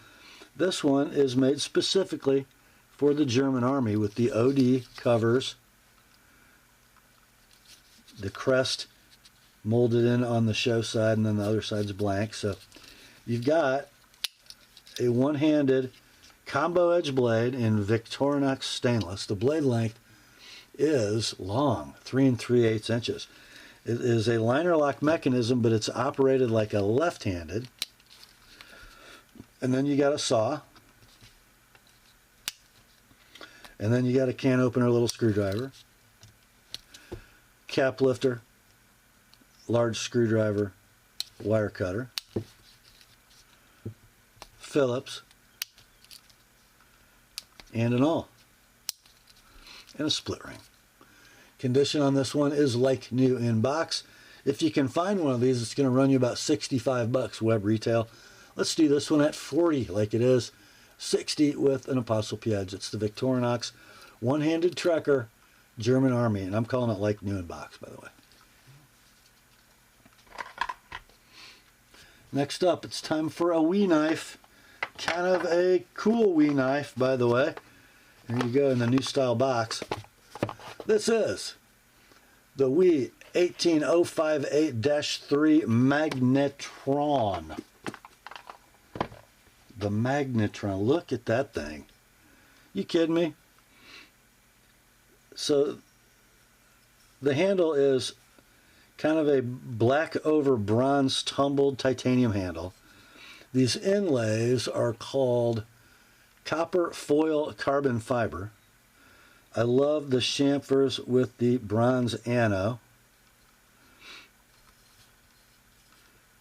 This one is made specifically for the German Army with the OD covers, the crest molded in on the show side, and then the other side's blank. So you've got a one-handed combo edge blade in Victorinox stainless. The blade length is long, 3 3/8 inches. It is a liner lock mechanism, but it's operated like a left-handed. And then you got a saw. And then you got a can opener, little screwdriver, cap lifter, large screwdriver, wire cutter, Phillips, and an awl, and a split ring. Condition on this one is like new in box. If you can find one of these, it's going to run you about $65 web retail. Let's do this one at $40 like it is. $60 with an Apostle P edge. It's the Victorinox one-handed trekker German Army, and I'm calling it like new in box, by the way. Next up, it's time for a wee knife. Kind of a cool wee knife, by the way. Here you go in the new style box. This is the WE 18058-3 Magnetron. The Magnetron. Look at that thing. You kidding me? So the handle is kind of a black over bronze tumbled titanium handle. These inlays are called copper foil carbon fiber. I love the chamfers with the bronze anno.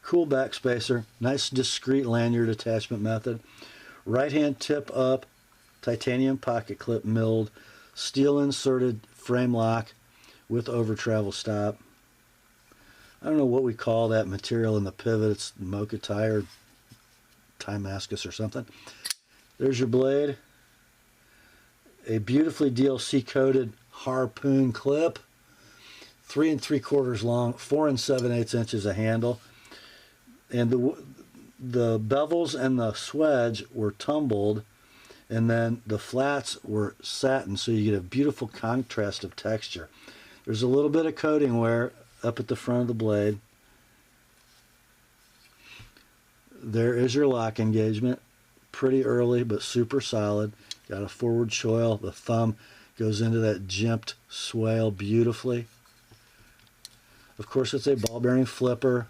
Cool back spacer, nice discreet lanyard attachment method. Right hand tip up, titanium pocket clip milled, steel inserted frame lock with over travel stop. I don't know what we call that material in the pivot. It's mocha tie or Timascus or something. There's your blade. A beautifully DLC coated harpoon clip. 3 3/4 long, 4 7/8 inches a handle. And the bevels and the swedge were tumbled, and then the flats were satin, so you get a beautiful contrast of texture. There's a little bit of coating wear up at the front of the blade. There is your lock engagement. Pretty early, but super solid. Got a forward choil. The thumb goes into that jimped swale beautifully. Of course, it's a ball bearing flipper.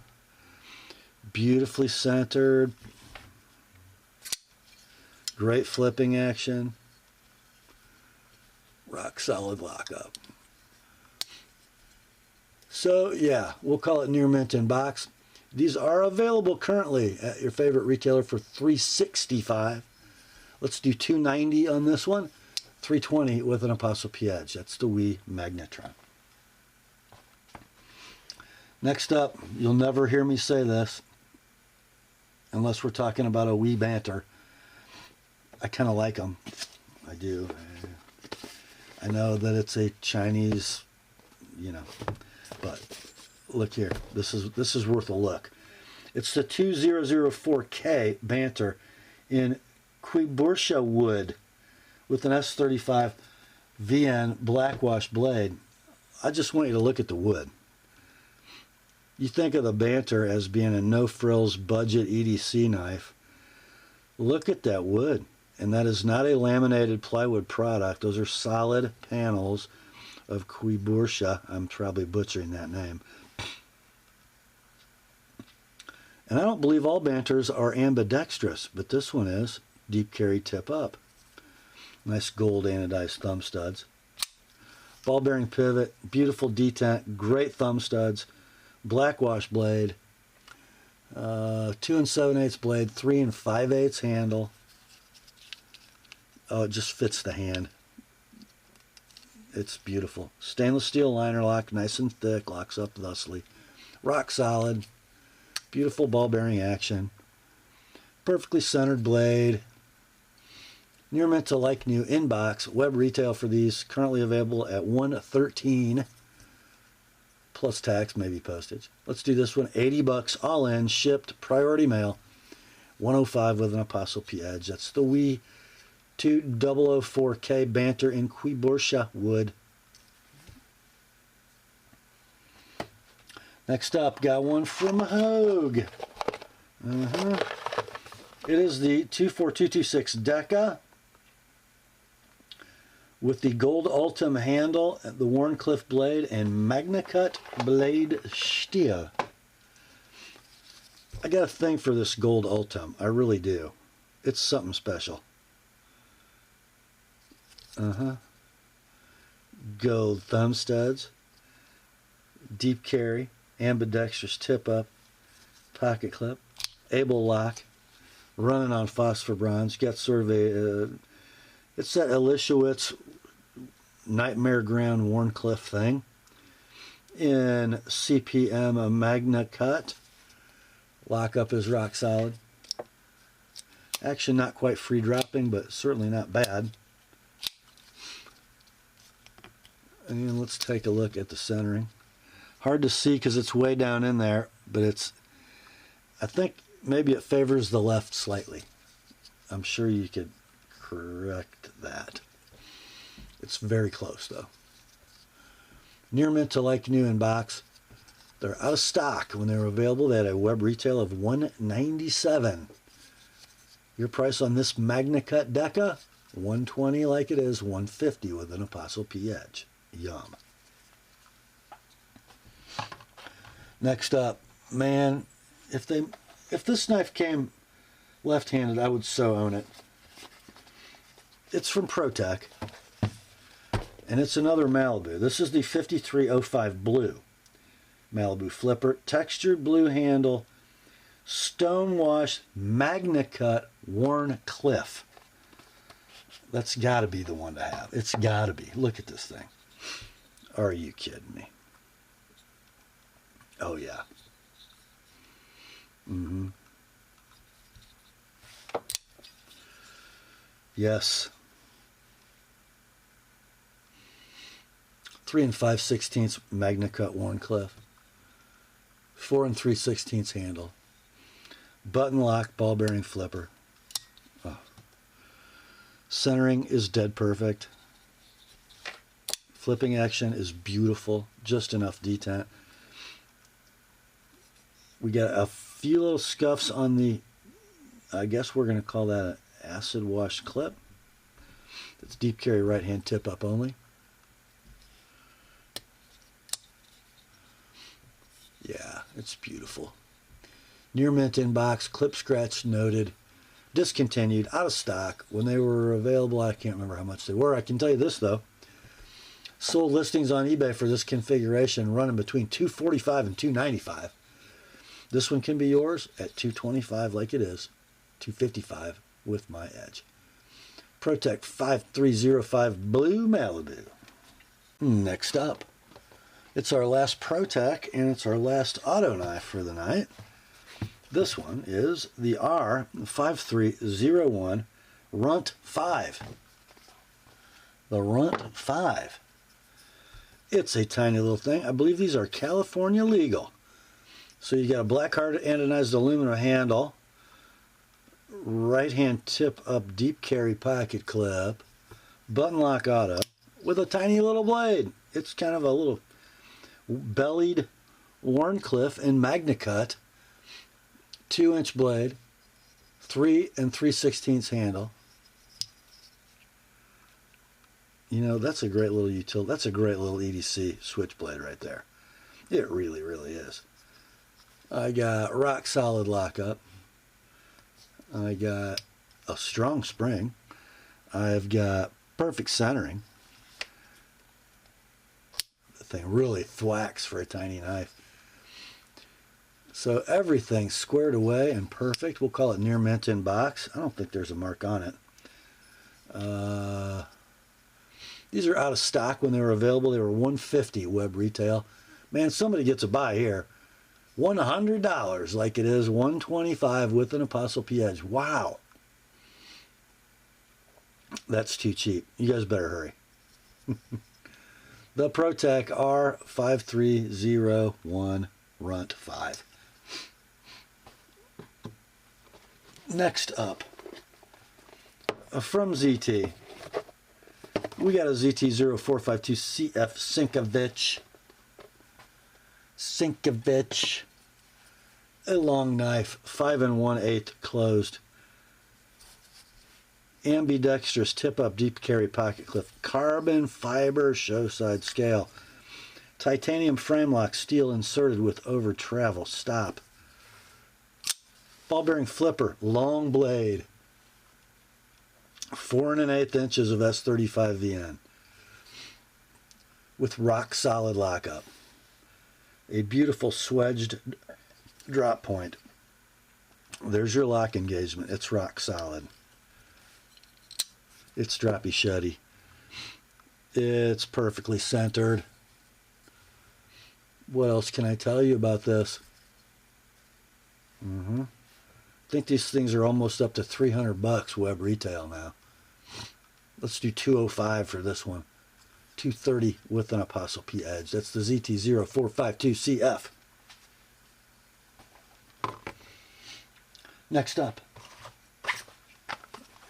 Beautifully centered. Great flipping action. Rock solid lockup. So yeah, we'll call it near mint in box. These are available currently at your favorite retailer for $365. Let's do $290 on this one. $320 with an Apostle P edge. That's the WE Magnetron. Next up, you'll never hear me say this unless we're talking about a WE banter. I kind of like them. I do. I know that it's a Chinese, you know, but look here. This is worth a look. It's the 2004K banter in Quibursha wood with an S35 VN blackwash blade. I just want you to look at the wood. You think of the banter as being a no-frills budget EDC knife. Look at that wood. And that is not a laminated plywood product. Those are solid panels of Quibursha. I'm probably butchering that name. And I don't believe all banters are ambidextrous, but this one is. Deep carry tip up. Nice gold anodized thumb studs. Ball bearing pivot, beautiful detent, great thumb studs, black wash blade, 2 7/8 blade, 3 5/8 handle. Oh, it just fits the hand. It's beautiful. Stainless steel liner lock, nice and thick, locks up thusly. Rock solid. Beautiful ball bearing action. Perfectly centered blade. Near mint to like new inbox. Web retail for these currently available at $113 plus tax, maybe postage. Let's do this one. $80 all in, shipped, priority mail. 105 with an Apostle P edge. That's the wee 2004K banter in Quiborsha wood. Next up, got one from Hogue. It is the 24226 Deca with the gold Ultim handle, the Wharncliffe blade, and MagnaCut blade steel. I got a thing for this gold Ultim. I really do. It's something special. Gold thumb studs, deep carry, ambidextrous tip up, pocket clip, able lock, running on phosphor bronze. Got sort of a, it's that Elishowitz Nightmare Ground Wharncliffe thing in CPM, a MagnaCut. Lockup is rock solid. Actually not quite free dropping, but certainly not bad. And let's take a look at the centering. Hard to see because it's way down in there, but it's, I think maybe it favors the left slightly. I'm sure you could correct that. It's very close though. Near mint to like new in box. They're out of stock. When they were available, they had a web retail of $197. Your price on this MagnaCut Deca, $120 like it is, $150 with an Apostle P edge. Yum. Next up, man, if this knife came left-handed, I would so own it. It's from ProTech, and it's another Malibu. This is the 5305 Blue Malibu flipper, textured blue handle, stonewashed MagnaCut Wharncliffe. That's got to be the one to have. It's got to be. Look at this thing. Are you kidding me? Oh, yeah. Yes. 3 5/16 MagnaCut Wharncliffe. 4 3/16 handle. Button lock, ball bearing flipper. Oh. Centering is dead perfect. Flipping action is beautiful. Just enough detent. We got a few little scuffs on the, I guess we're going to call that an acid wash clip. It's deep carry right hand tip up only. Yeah, it's beautiful. Near mint inbox, clip scratch noted, discontinued, out of stock. When they were available, I can't remember how much they were. I can tell you this though. Sold listings on eBay for this configuration running between $245 and $295. This one can be yours at $225 like it is, $255 with my edge. ProTech 5305 Blue Malibu. Next up, it's our last ProTech and it's our last auto knife for the night. This one is the R5301 Runt 5. The Runt 5. It's a tiny little thing. I believe these are California legal. So you got a black hard anodized aluminum handle, right hand tip up deep carry pocket clip, button lock auto with a tiny little blade. It's kind of a little bellied Wharncliffe in MagnaCut, 2-inch blade, 3 3/16 handle. You know, that's a great little utility. That's a great little EDC switchblade right there. It really, really is. I got rock solid lockup. I got a strong spring. I've got perfect centering. The thing really thwacks for a tiny knife. So everything's squared away and perfect. We'll call it near mint in box. I don't think there's a mark on it. These are out of stock when they were available. They were $150 web retail. Man, somebody gets a buy here. $100 like it is $125 with an TheApostleP edge. Wow. That's too cheap. You guys better hurry. The ProTech R5301 Runt 5. Next up, from ZT, we got a ZT0452 CF Sinkevich, a long knife, 5 1/8 closed, ambidextrous tip-up deep carry pocket clip, carbon fiber show side scale, titanium frame lock, steel inserted with over travel stop, ball bearing flipper, long blade, 4 1/8 inches of S35 VN with rock solid lockup. A beautiful swedged drop point. There's your lock engagement. It's rock solid. It's droppy shuddy. It's perfectly centered. What else can I tell you about this? I think these things are almost up to $300 web retail now. Let's do $205 for this one. $230 with an TheApostleP edge. That's the ZT0452CF. Next up,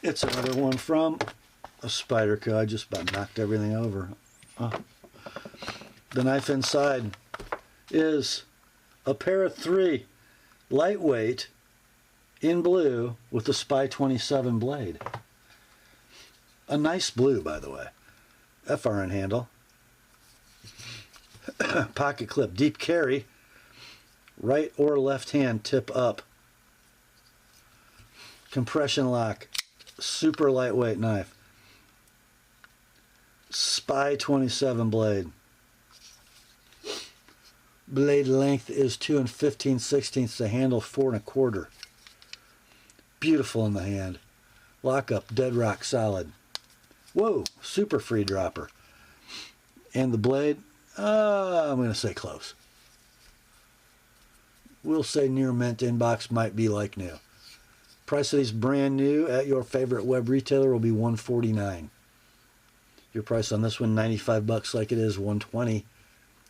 it's another one from a Spyderco. I just about knocked everything over. The knife inside is a pair of 3 lightweight in blue with a Spy 27 blade. A nice blue, by the way. FRN handle. Pocket clip, deep carry, right or left hand tip up. Compression lock, super lightweight knife. Spy 27 blade. Blade length is 2 15/16. The handle 4 1/4. Beautiful in the hand. Lockup, dead rock solid. Whoa, super free dropper. And the blade, I'm going to say close. We'll say near mint inbox, might be like new. Price of these brand new at your favorite web retailer will be $149. Your price on this one, $95 like it is $120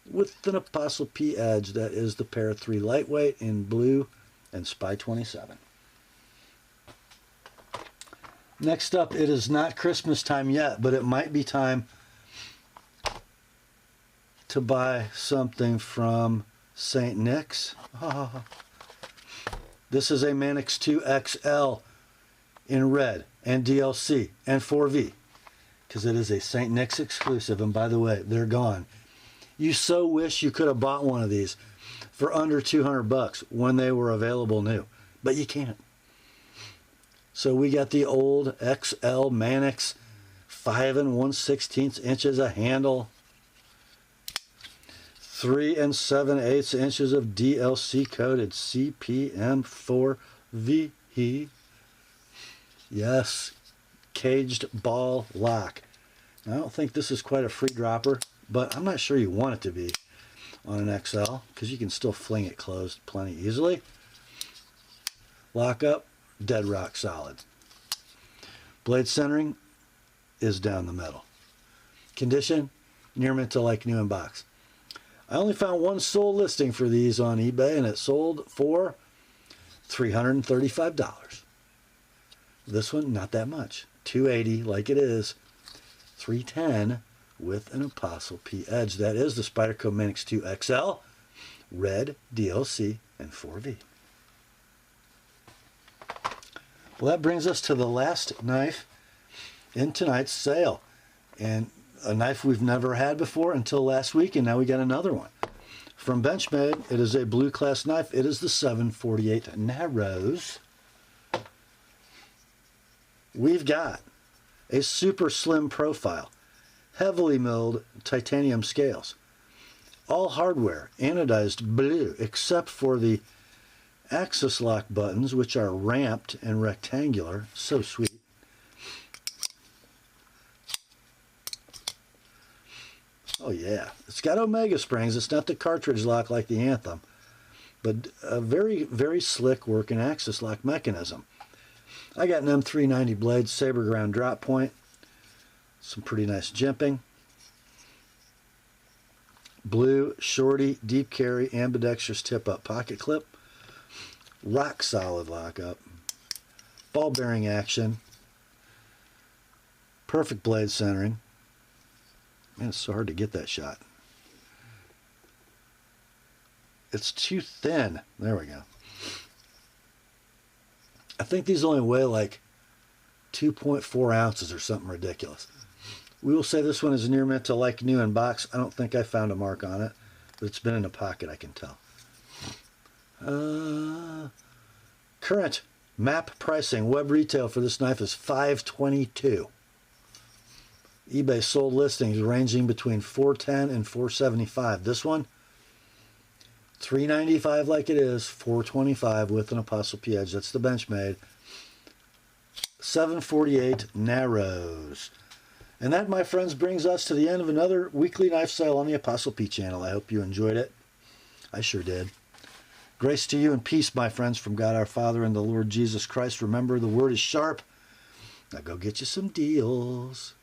with an TheApostleP edge. That is the pair of 3 lightweight in blue and Spy 27. Next up, it is not Christmas time yet, but it might be time to buy something from St. Nick's. This is a Manix 2XL in red and DLC and 4V because it is a St. Nick's exclusive. And by the way, they're gone. You so wish you could have bought one of these for under $200 when they were available new, but you can't. So we got the old XL Manix, 5 1/16 inches of handle, 3 7/8 inches of DLC coated CPM 4V. Yes, caged ball lock. Now, I don't think this is quite a free dropper, but I'm not sure you want it to be on an XL because you can still fling it closed plenty easily. Lockup, dead rock solid. Blade centering is down the middle. Condition, near mint to like new in box. I only found one sold listing for these on eBay, and it sold for $335. This one, not that much. $280 like it is. $310 with an TheApostleP edge. That is the Spyderco Manix 2XL, red, DLC, and 4V. Well, that brings us to the last knife in tonight's sale. And a knife we've never had before until last week, and now we got another one. From Benchmade, it is a blue class knife. It is the 748 Narrows. We've got a super slim profile, heavily milled titanium scales. All hardware, anodized blue, except for the axis lock buttons, which are ramped and rectangular. So sweet. Oh yeah, it's got Omega springs. It's not the cartridge lock like the Anthem, but a very, very slick working axis lock mechanism. I got an M390 blade, saber ground drop point, some pretty nice jimping. Blue, shorty, deep carry, ambidextrous tip-up pocket clip. Rock solid lockup. Ball bearing action. Perfect blade centering. Man, it's so hard to get that shot. It's too thin. There we go. I think these only weigh like 2.4 ounces or something ridiculous. We will say this one is near mint to like new in box. I don't think I found a mark on it, but it's been in the pocket, I can tell. Current map pricing, web retail for this knife is $522. eBay sold listings ranging between $410 and $475. This one, $395 like it is, $425 with an ApostleP edge. That's the Benchmade. 748 Narrows. And that, my friends, brings us to the end of another weekly knife sale on the ApostleP channel. I hope you enjoyed it. I sure did. Grace to you and peace, my friends, from God our Father and the Lord Jesus Christ. Remember, the word is sharp. Now go get you some deals.